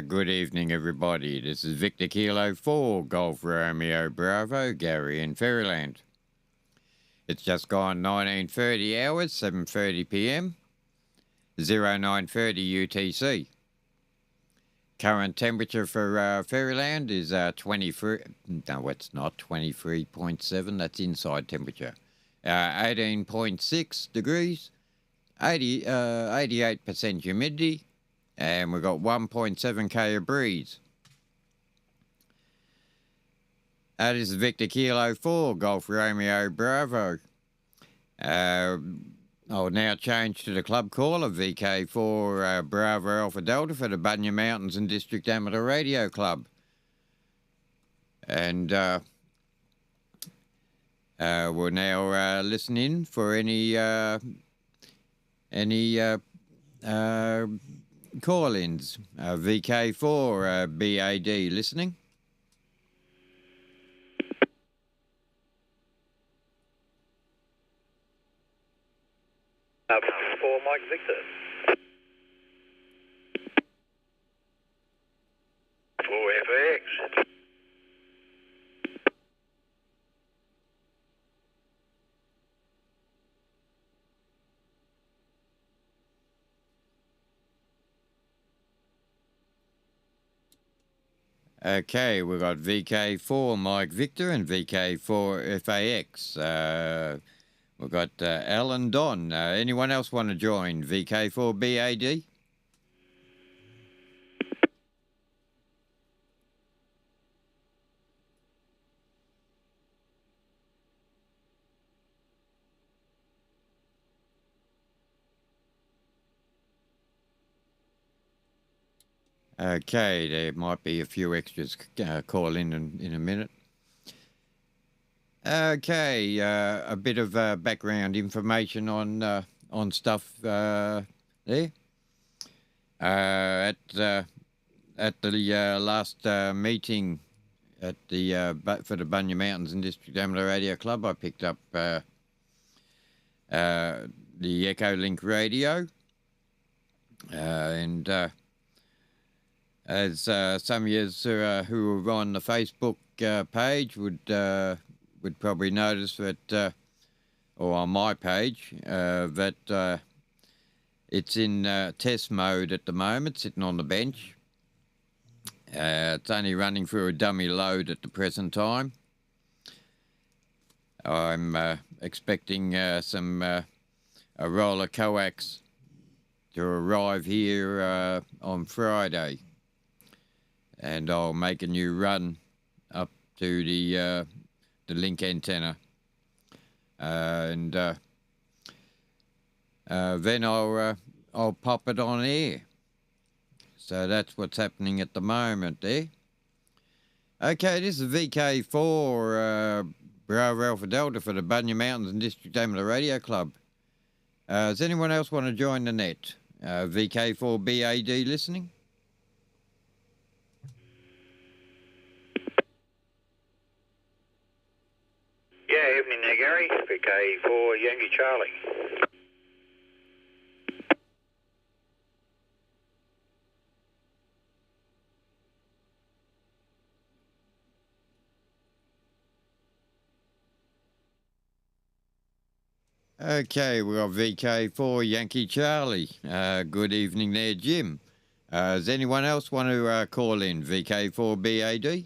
Good evening, everybody. This is Victor Kilo 4, Golf Romeo Bravo, Gary in Faryiryland. It's just gone 19:30 hours, 7:30 p.m, 09:30 UTC. Current temperature for Faryiryland is 23. No, it's not 23.7. That's inside temperature. 18.6 degrees, 88% humidity. And we've got 1.7k of breeze. This is Victor Kilo 4, Golf Romeo Bravo. I'll now change to the club caller, VK4 Bravo Alpha Delta for the Bunya Mountains and District Amateur Radio Club. And we'll now listen in for any call-ins. VK4BAD listening. For Mike Victor. For FX. Okay, we've got VK4 Mike Victor and VK4 FAX. We've got Alan Don. Anyone else want to join? VK4BAD? Okay, there might be a few extras call in a minute. Okay, a bit of background information on stuff there. At the last meeting at the for the Bunya Mountains and District Amateur Radio Club, I picked up the Echolink radio, and as some of you who are on the Facebook page would probably notice that, or on my page, that it's in test mode at the moment, sitting on the bench. It's only running through a dummy load at the present time. I'm expecting a roller coax to arrive here on Friday, and I'll make a new run up to the link antenna, and then I'll pop it on air. So that's what's happening at the moment there. Okay, this is VK4 Bravo Alpha Delta for the Bunya Mountains and District Amateur Radio Club. Does anyone else want to join the net? VK4BAD listening? Yeah, evening there, Gary. VK4 Yankee Charlie. Okay, we've got VK4 Yankee Charlie. Good evening there, Jim. Does anyone else want to call in? VK4BAD?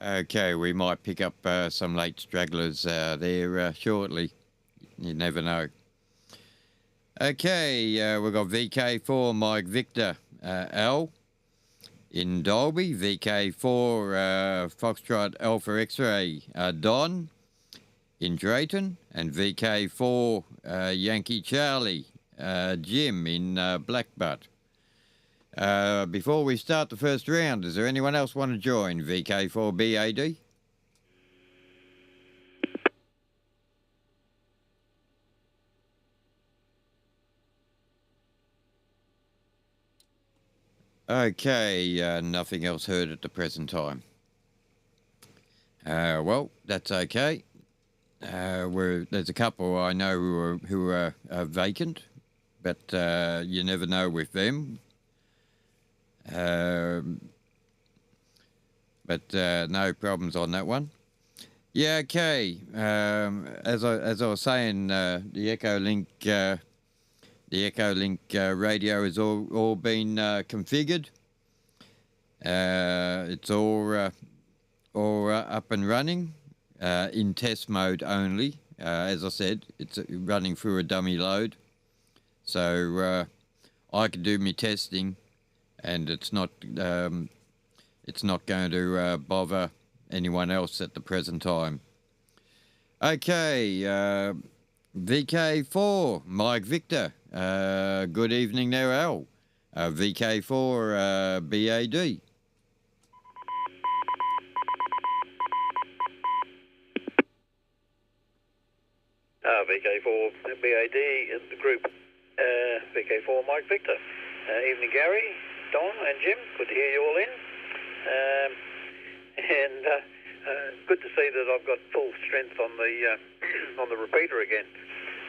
Okay, we might pick up some late stragglers there shortly. You never know. Okay, we've got VK4 Mike Victor L in Dolby, VK4 Foxtrot Alpha X-Ray Don in Drayton, and VK4 Yankee Charlie Jim in Blackbutt. Before we start the first round, does there anyone else want to join VK4BAD? Okay, nothing else heard at the present time. Well, that's okay. There's a couple I know who are vacant, but you never know with them. But no problems on that one. Yeah, okay. As I was saying, the Echolink radio has all been configured. It's all up and running in test mode only. As I said, it's running through a dummy load, so I can do my testing, and it's not going to bother anyone else at the present time. Okay, VK4 Mike Victor. Good evening there, Al. VK4 BAD. VK4 BAD in the group. VK4 Mike Victor. Evening, Gary, Don, and Jim. Good to hear you all in. And good to see that I've got full strength on the on the repeater again.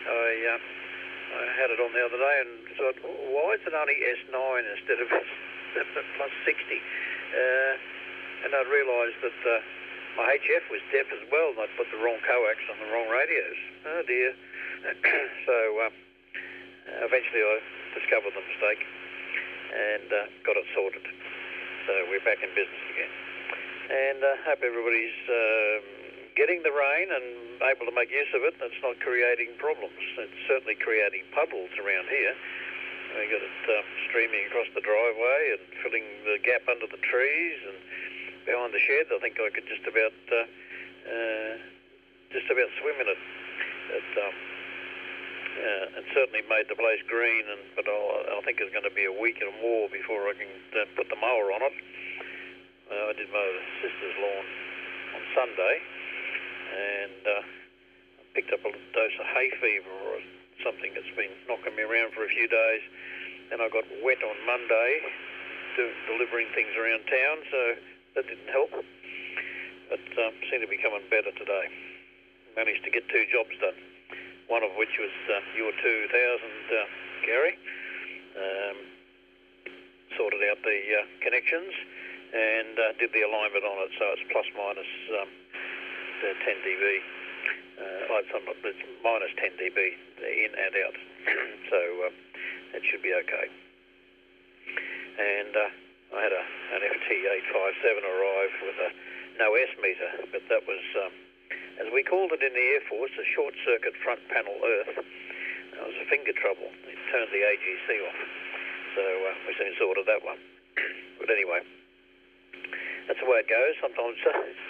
I had it on the other day and thought, why is it only S9 instead of plus 60? And I realised that my HF was deaf as well, and I'd put the wrong coax on the wrong radios. Oh dear. So eventually I discovered the mistake and got it sorted. So we're back in business again. And hope everybody's getting the rain and able to make use of it. It's not creating problems. It's certainly creating puddles around here. We got it streaming across the driveway and filling the gap under the trees and behind the sheds. I think I could just about swim in it. It certainly made the place green, but I think it's going to be a week or more before I can put the mower on it. I did my sister's lawn on Sunday, and picked up a dose of hay fever or something that's been knocking me around for a few days. And I got wet on Monday delivering things around town, so that didn't help. But seemed to be coming better today. Managed to get 2 jobs done, one of which was your 2000, Gary. Sorted out the connections and did the alignment on it, so it's plus minus 10 dB. It's minus 10 dB in and out, so it should be okay. And I had an FT857 arrive with a no S meter, but that was, as we called it in the Air Force, a short circuit front panel earth. That was a finger trouble. It turned the AGC off, so we soon sorted that one. But anyway, that's the way it goes. Sometimes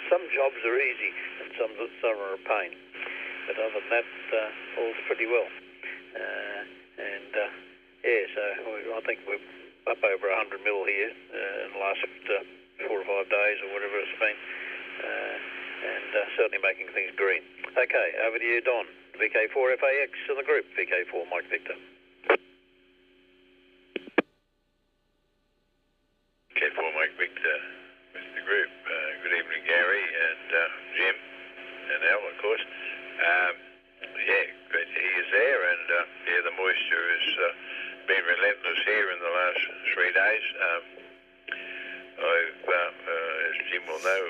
some jobs are easy and some are a pain. But other than that, all's pretty well. So I think we're up over 100 mil here in the last 4 or 5 days or whatever it's been. And certainly making things green. Okay, over to you, Don. VK4FAX in the group. VK4 Mike Victor. VK4 Mike Victor, Mr. Group. Good evening, Gary and Jim and Al, of course. Great to hear you there, and the moisture has been relentless here in the last 3 days. As Jim will know,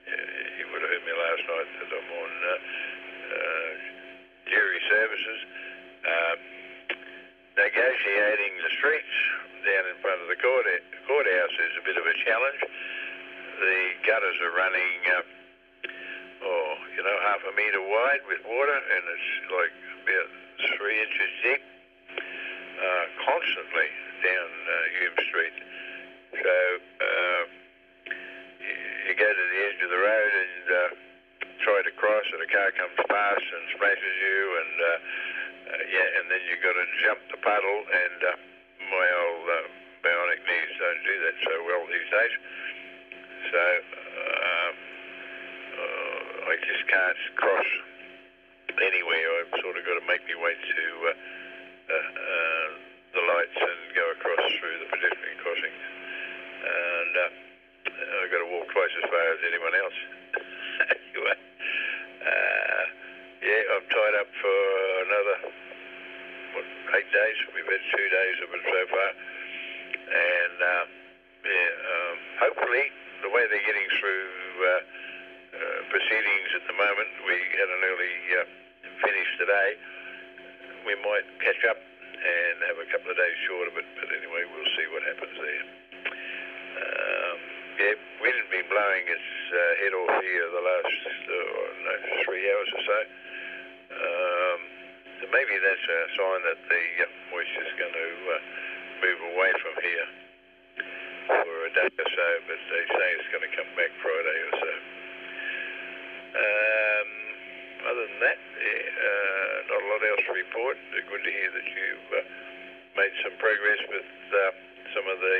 he would have heard me last night that I'm on jury services, negotiating the streets down in front of the courthouse is a bit of a challenge. The gutters are running, half a metre wide with water, and it's like about 3 inches deep, constantly down Hume Street. So you go to the edge of the road and try to cross, and a car comes past and splashes you, and and then you got to jump the puddle, and my old bionic knees don't do that so well these days. So I just can't cross anywhere. I've sort of got to make my way to the lights and go across through the pedestrian crossings. And I've got to walk twice as far as anyone else. Anyway, I'm tied up for another, 8 days? We've had 2 days of it so far. And, hopefully, the way they're getting through proceedings at the moment, we had an early finish today. We might catch up and have a couple of days short of it, but anyway, we'll see what happens there. Wind's been blowing its head off here the last 3 hours or so. So maybe that's a sign that the moisture's going to move away from here for a day or so, but they say it's going to come back Friday or so. Other than that, not a lot else to report. Good to hear that you've made some progress with some of the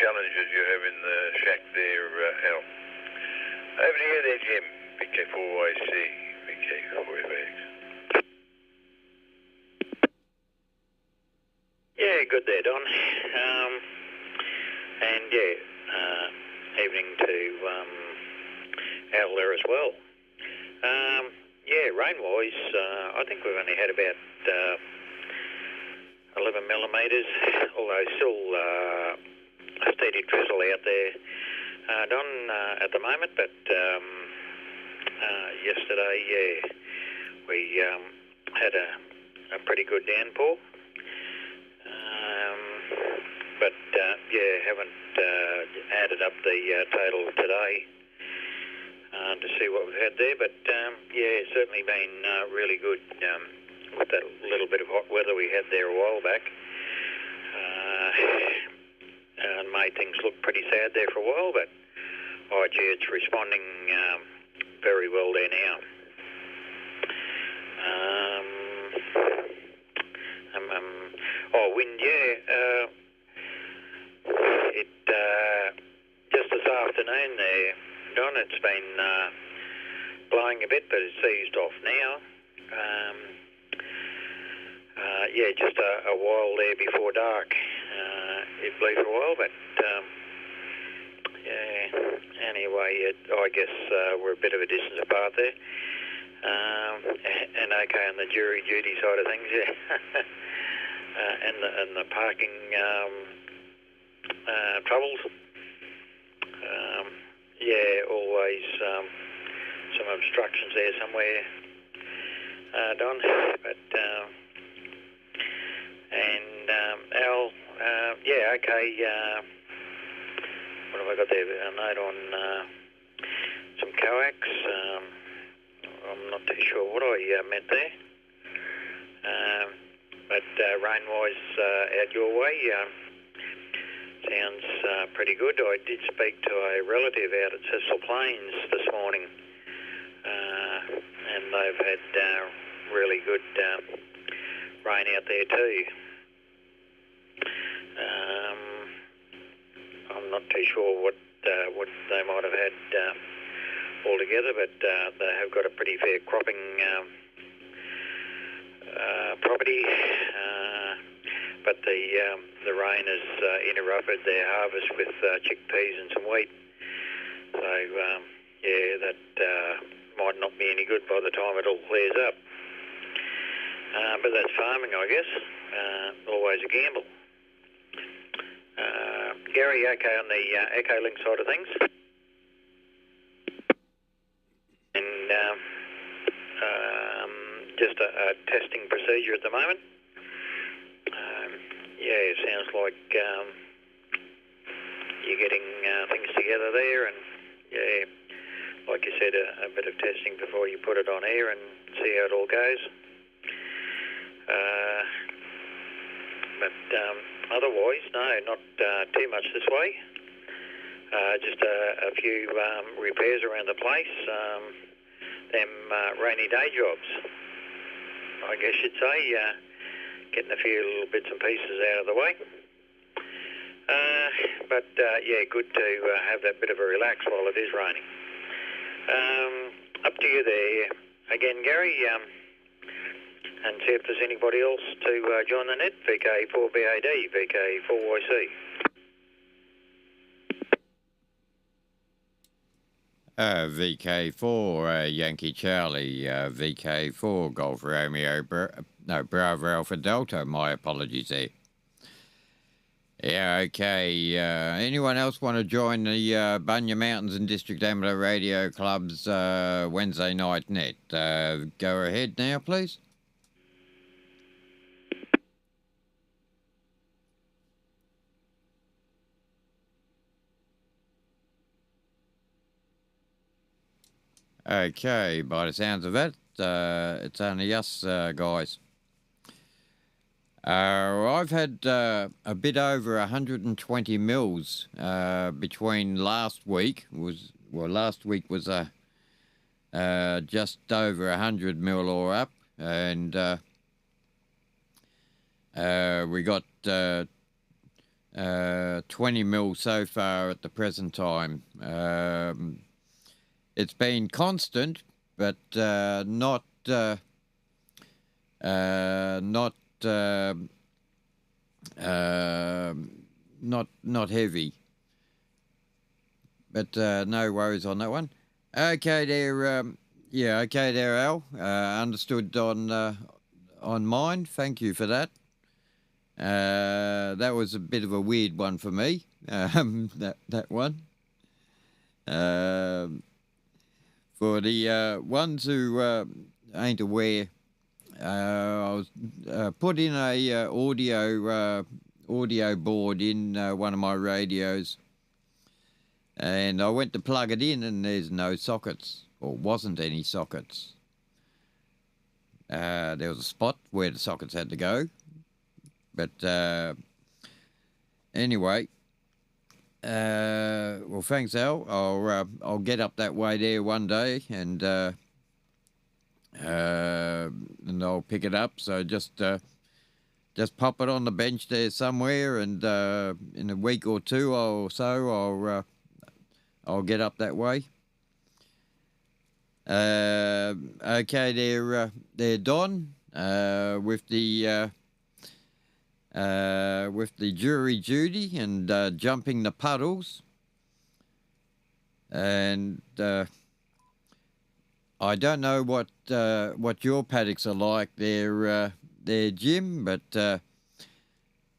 challenges you have in the shack there, Al. Over to you there, Jim. VK4YC, VK4BAD. Yeah, good there, Don. Evening to Al there as well. Rain-wise, I think we've only had about 11 millimetres, although still a steady drizzle out there, Don, at the moment. But yesterday, we had a pretty good downpour. But haven't added up the total today to see what we've had there. But it's certainly been really good with that little bit of hot weather we had there a while back. And made things look pretty sad there for a while, but it's responding very well there now. Wind, just this afternoon there, Don, it's been blowing a bit, but it's eased off now. Just a while there before dark. It blew for a while, but anyway, I guess we're a bit of a distance apart there. And okay on the jury duty side of things, and the parking troubles. Always some obstructions there somewhere, Don. But Al, what have I got there? A note on some coax. I'm not too sure what I meant there. But rain-wise, out your way, sounds pretty good. I did speak to a relative out at Cecil Plains this morning, and they've had really good rain out there too. I'm not too sure what they might have had altogether, but they have got a pretty fair cropping property. But the rain has interrupted their harvest with chickpeas and some wheat. So that might not be any good by the time it all clears up. But that's farming, I guess. Always a gamble. Gary, okay on the Echolink side of things. And just a testing procedure at the moment. It sounds like you're getting things together there, and said, a bit of testing before you put it on air and see how it all goes. But otherwise, no, not too much this way. Just a few repairs around the place. Them rainy day jobs, I guess you'd say. Getting a few little bits and pieces out of the way. But yeah, good to have that bit of a relax while it is raining. Up to you there again, Gary, and see if there's anybody else to join the net. VK4BAD, VK4YC. VK4 Yankee Charlie, VK4 Golf Romeo, Bravo Alpha Delta. My apologies there. Yeah, okay. Anyone else want to join the Bunya Mountains and District Amateur Radio Club's Wednesday night net? Go ahead now, please. Okay, by the sounds of it, it's only us guys. I've had a bit over 120 mils between last week. Last week was just over 100 mil or up, and we got 20 mil so far at the present time. It's been constant, but not heavy. But no worries on that one. Okay there, yeah, okay there, Al. Understood on mine. Thank you for that. That was a bit of a weird one for me. That one. For the ones who ain't aware, I was put in a audio board in one of my radios, and I went to plug it in, and there's no sockets, or wasn't any sockets. There was a spot where the sockets had to go, but anyway. Well, thanks, Al. I'll get up that way there one day, and I'll pick it up. So just pop it on the bench there somewhere, and in a week or two or so, I'll get up that way. Okay, there, Don, with the jury duty and jumping the puddles, and I don't know what your paddocks are like there, Jim, but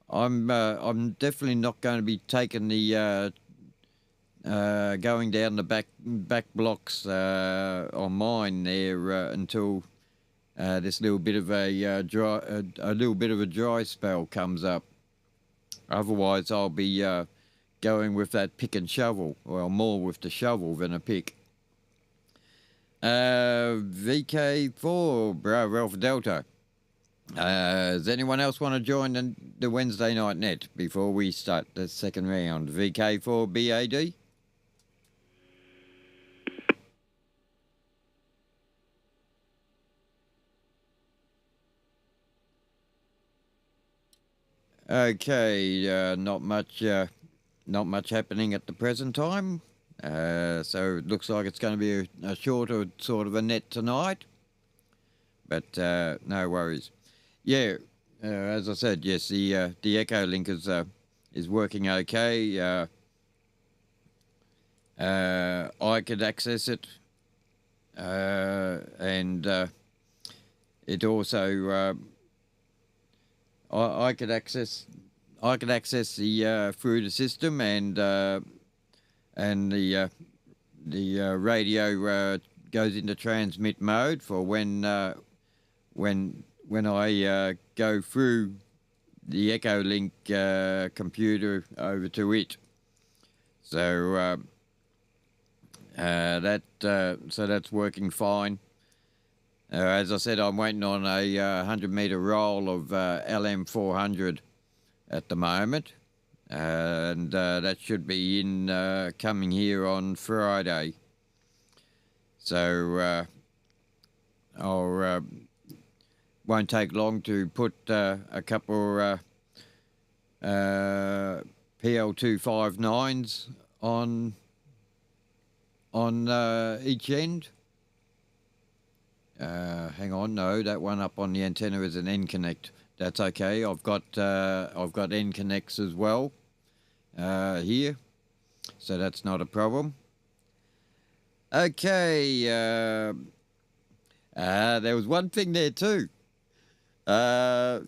I'm definitely not going to be taking the going down the back blocks on mine there until this little bit of a dry spell comes up. Otherwise, I'll be going with that pick and shovel. Well, more with the shovel than a pick. VK4 Bravo Alpha Delta. Does anyone else want to join the Wednesday night net before we start the second round? VK4BAD. Okay, not much happening at the present time. So it looks like it's going to be a shorter sort of a net tonight. But no worries. Yeah, as I said, yes, the Echo Link is working okay. I could access it, and it also. I could access the through the system, and the radio goes into transmit mode for when I go through the Echo Link computer over to it. So So that's working fine. As I said, I'm waiting on a 100-metre roll of LM400 at the moment, and that should be in coming here on Friday. So I'll won't take long to put a couple PL259s on each end. Hang on, no, that one up on the antenna is an N connect. That's okay. I've got N connects as well here, so that's not a problem. Okay, there was one thing there too. I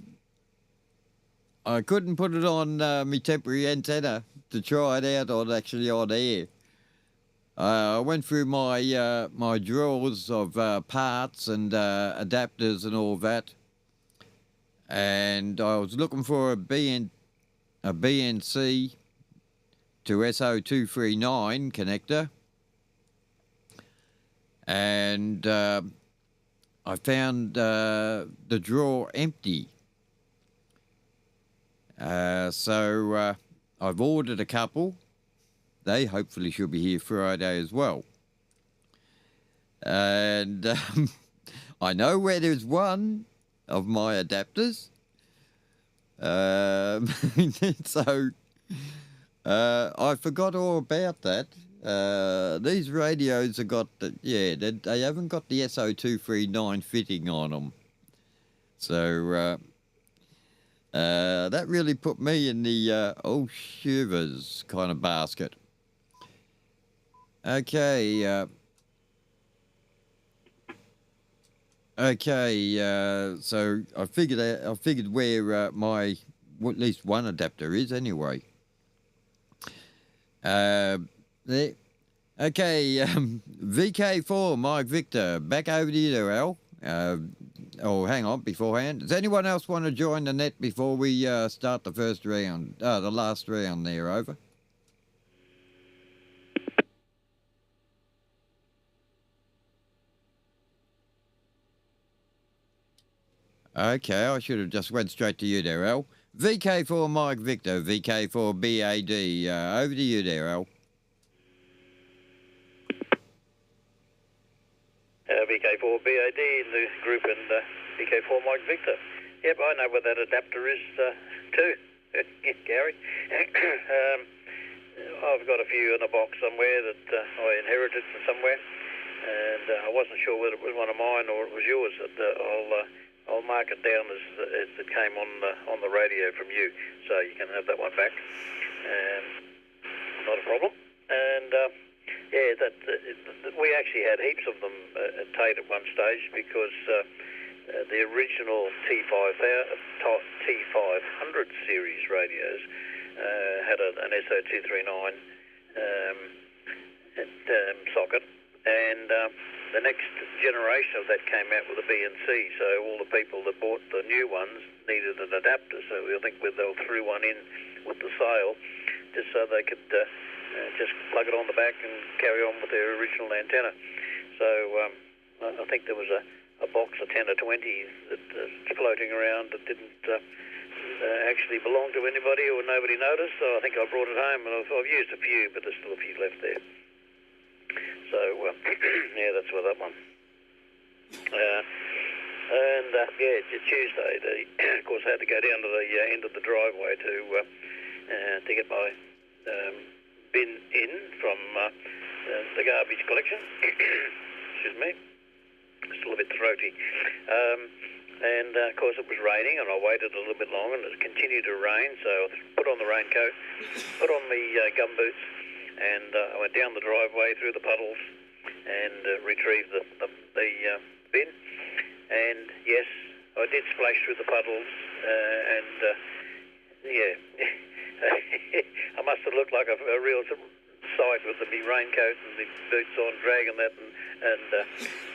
couldn't put it on my temporary antenna to try it out on air. I went through my my drawers of parts and adapters and all that, and I was looking for a BNC to SO239 connector, and I found the drawer empty. So I've ordered a couple. They hopefully should be here Friday as well. And I know where there's one of my adapters. So I forgot all about that. These radios have got, they haven't got the SO239 fitting on them. So that really put me in the oh shivers kind of basket. Okay. So I figured where my at least one adapter is anyway. There. Okay. VK4 Mike Victor. Back over to you there, Al. Oh, hang on. Beforehand, does anyone else want to join the net before we start the first round? The last round there. Over. Okay, I should have just went straight to you there, Al. VK4 Mike Victor, VK4BAD. Over to you there, Al. VK4BAD in the group and VK4 Mike Victor. Yep, I know where that adapter is too, Gary. I've got a few in a box somewhere that I inherited from somewhere, and I wasn't sure whether it was one of mine or it was yours. I'll mark it down as it came on the radio from you, so you can have that one back. Not a problem. And we actually had heaps of them at Tate at one stage because the original T500 series radios had an SO239 socket, and the next generation of that came out with a BNC, so all the people that bought the new ones needed an adapter, so I think they'll threw one in with the sale just so they could just plug it on the back and carry on with their original antenna. So I think there was a box of 10 or 20 that's floating around that didn't actually belong to anybody or nobody noticed, so I think I brought it home, and I've used a few, but there's still a few left there. So, yeah, that's for that one. Tuesday, of course, I had to go down to the end of the driveway to get my bin in from the garbage collection. Excuse me. Still a bit throaty. Of course, it was raining, and I waited a little bit longer, and it continued to rain, so I put on the raincoat, put on the gumboots, and I went down the driveway through the puddles and retrieved the bin. And yes, I did splash through the puddles, I must have looked like a real sight with the raincoat and the boots on, dragging that and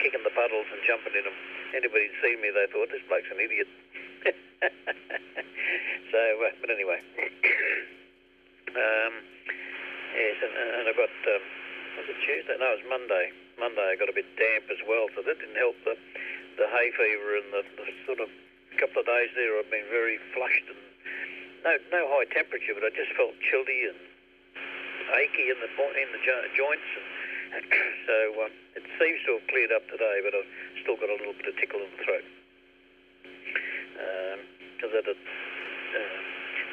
kicking the puddles and jumping in them. Anybody who'd seen me, they thought, this bloke's an idiot. So, but anyway. Yes, and I got was it Tuesday? No, it was Monday. Monday I got a bit damp as well, so that didn't help the hay fever and the sort of couple of days there I've been very flushed and no high temperature, but I just felt chilly and achy in the joints. And so it seems to have cleared up today, but I've still got a little bit of tickle in the throat. Because I had to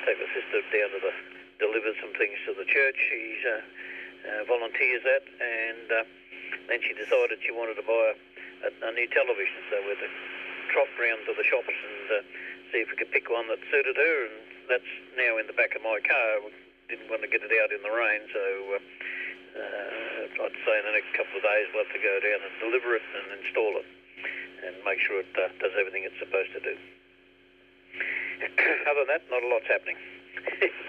take my sister down to deliver some things to the church she's volunteers at, and then she decided she wanted to buy a new television, so we had to trot round to the shops and see if we could pick one that suited her, and that's now in the back of my car. We didn't want to get it out in the rain, so I'd say in the next couple of days we'll have to go down and deliver it and install it and make sure it does everything it's supposed to do. Other than that, not a lot's happening.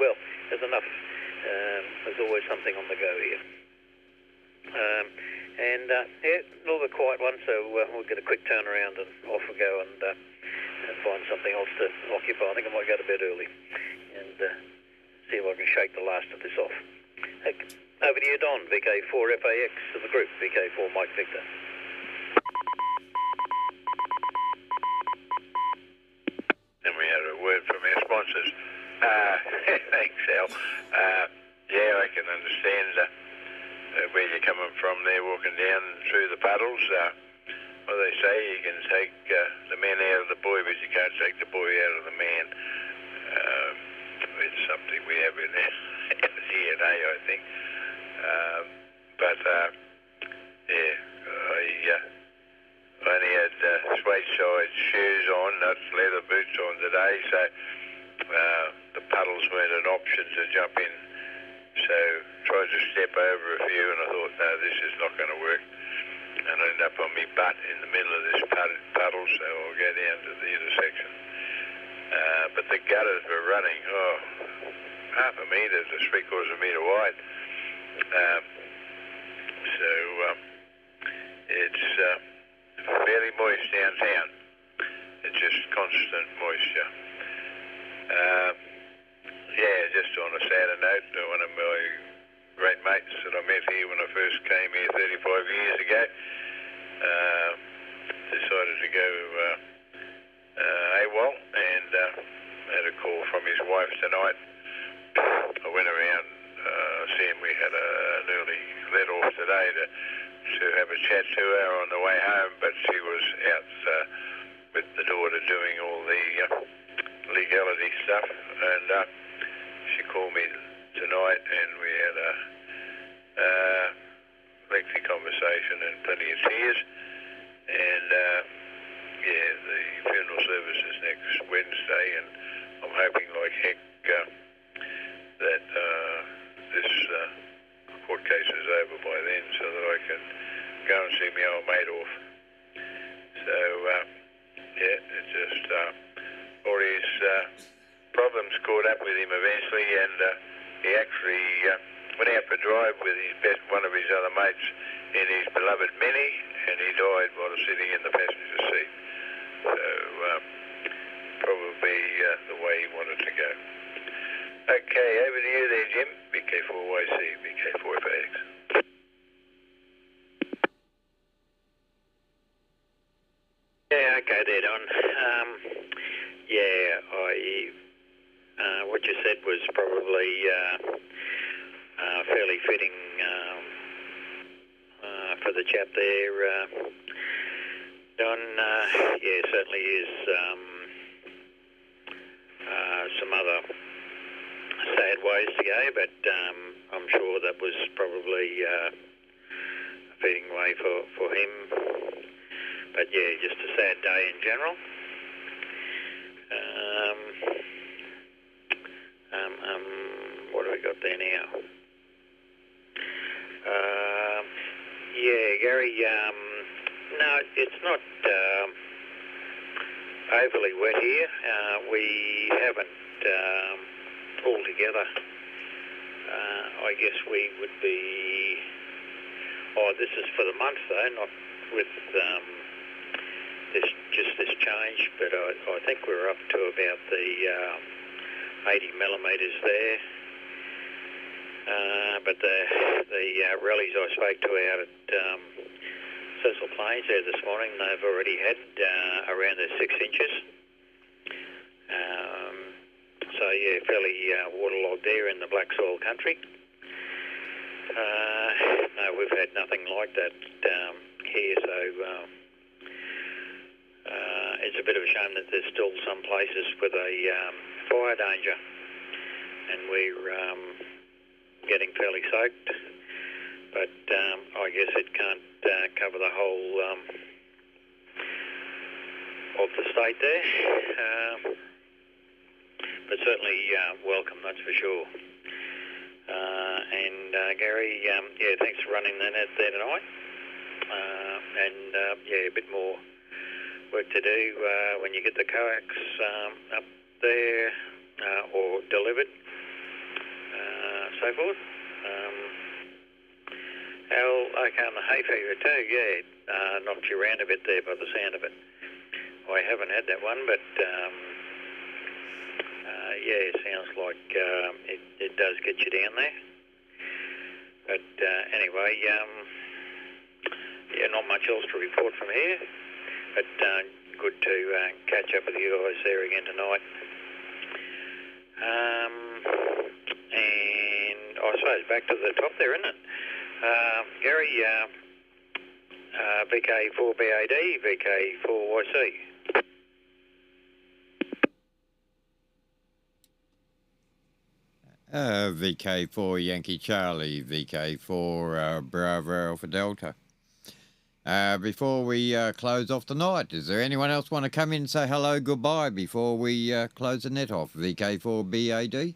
Well, there's enough. There's always something on the go here. Yeah, a little bit quiet one, so we'll get a quick turnaround and off we go and find something else to occupy. I think I might go to bed early and see if I can shake the last of this off. Over to you, Don, VK4FAX to the group, VK4 Mike Victor. And we had a word from our sponsors. Thanks, Al. Yeah, I can understand where you're coming from there, walking down through the puddles. Well, they say you can take the man out of the boy, but you can't take the boy out of the man. It's something we have in our DNA, I think. Yeah, I only had suede-side shoes on, not leather boots on today, so the puddles weren't an option to jump in. So tried to step over a few, and I thought, no, this is not going to work. And I ended up on my butt in the middle of this puddle, so I'll go down to the intersection. But the gutters were running, half a metre to 3/4 metre wide. So it's fairly moist downtown. It's just constant moisture. Yeah, just on a sadder note, one of my great mates that I met here when I first came here 35 years ago decided to go AWOL and had a call from his wife tonight. I went around seeing we had an early let-off today to have a chat to her on the way home, but she was out with the daughter doing all the legality stuff, and she called me tonight and we had a lengthy conversation and plenty of tears, and yeah, the funeral service is next Wednesday, and I'm hoping like heck that this court case is over by then so that I can go and see my old mate off. So yeah, it just all his problems caught up with him eventually, and he actually went out for a drive with one of his other mates in his beloved Mini, and he died while sitting in the passenger seat. So probably the way he wanted to go. Okay, over to you there, Jim. VK4YC, VK4FAX. Yeah, okay there, Don. Yeah, what you said was probably fairly fitting for the chap there, Don. Yeah, certainly is some other sad ways to go, but I'm sure that was probably a fitting way for him. But yeah, just a sad day in general. What do we got there now? Yeah, Gary, no, it's not overly wet here. We haven't altogether. I guess we would be... Oh, this is for the month though, not with this change, but I think we're up to about the 80 millimetres there. But the rallies I spoke to out at Cecil Plains there this morning, they've already had around the 6 inches. So yeah, fairly waterlogged there in the black soil country. No, we've had nothing like that here, so it's a bit of a shame that there's still some places with a fire danger, and we're getting fairly soaked. But I guess it can't cover the whole of the state there. But certainly welcome, that's for sure. And Gary, yeah, thanks for running the net there tonight. Yeah, a bit more work to do when you get the coax up there or delivered, so forth. Okay, on the hay fever too, yeah, knocked you around a bit there by the sound of it. I haven't had that one, but yeah, it sounds like it does get you down there. But anyway, yeah, not much else to report from here, but good to catch up with you guys there again tonight. And I suppose back to the top there, isn't it? Gary, VK4BAD, VK4YC. VK4 Yankee Charlie, VK4 Bravo Alpha Delta. Before we close off the night, is there anyone else want to come in and say hello, goodbye before we close the net off? VK4BAD?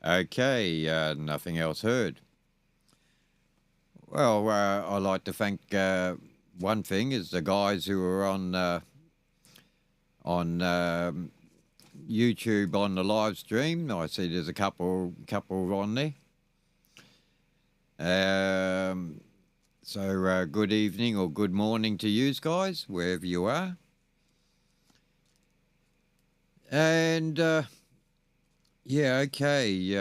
Okay, nothing else heard. Well, I'd like to thank one thing is the guys who are on YouTube on the live stream. I see there's a couple on there. So good evening or good morning to you guys, wherever you are. And yeah, okay.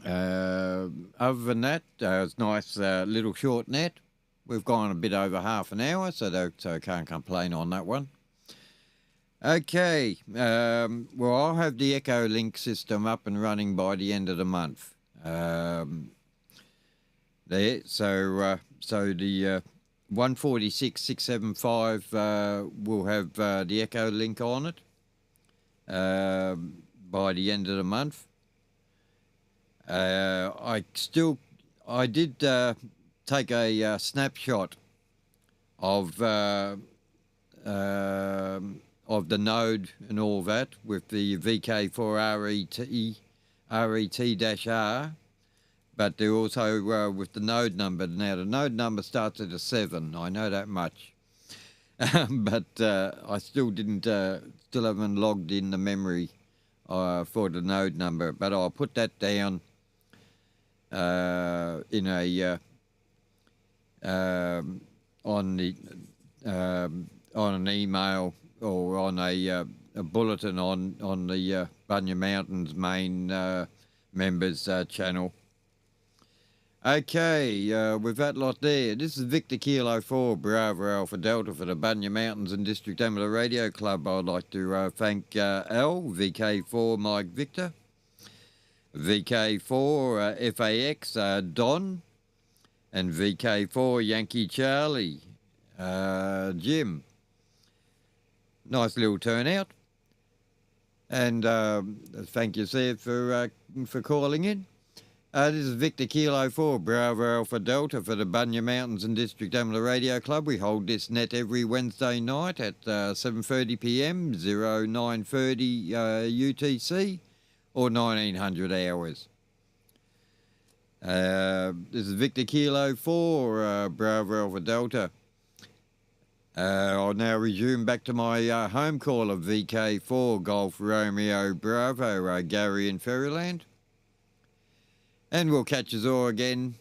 Other than that, it's nice little short net. We've gone a bit over half an hour, so I can't complain on that one. Okay, well, I'll have the Echo Link system up and running by the end of the month. So the 146.675 will have the Echo Link on it by the end of the month. I did take a snapshot of the node and all that with the VK4RET-R, but they're also with the node number. Now the node number starts at a 7. I know that much, but I still haven't logged in the memory for the node number. But I'll put that down in a on an email or on a bulletin on the Bunya Mountains main members channel. Okay, with that lot there, this is Victor Kilo 4 Bravo Alpha Delta for the Bunya Mountains and District Amateur Radio Club. I'd like to thank Al, VK4 Mike Victor, VK4 FAX Don, and VK4 Yankee Charlie Jim. Nice little turnout, and thank you, sir, for calling in. This is Victor Kilo 4 Bravo Alpha Delta for the Bunya Mountains and District Amateur Radio Club. We hold this net every Wednesday night at 7:30 p.m. 0930 UTC or 1900 hours. This is Victor Kilo 4 Bravo Alpha Delta. I'll now resume back to my home call of VK4 Golf Romeo Bravo Gary in Faryiryland. And we'll catch us all again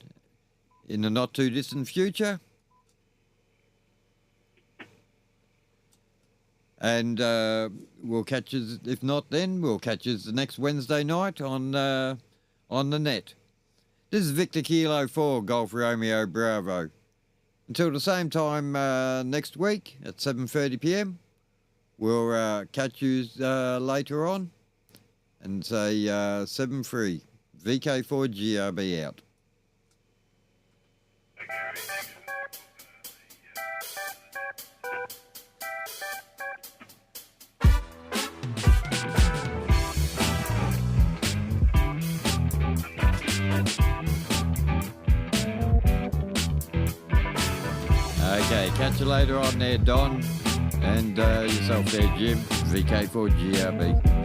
in the not too distant future. And we'll catch us, if not then, we'll catch us the next Wednesday night on the net. This is Victor Kilo 4, Golf Romeo Bravo. Until the same time next week at 7:30 p.m, we'll catch you later on and say 7-3. VK4GRB out. Okay, catch you later on there, Don, and yourself there, Jim. VK4GRB.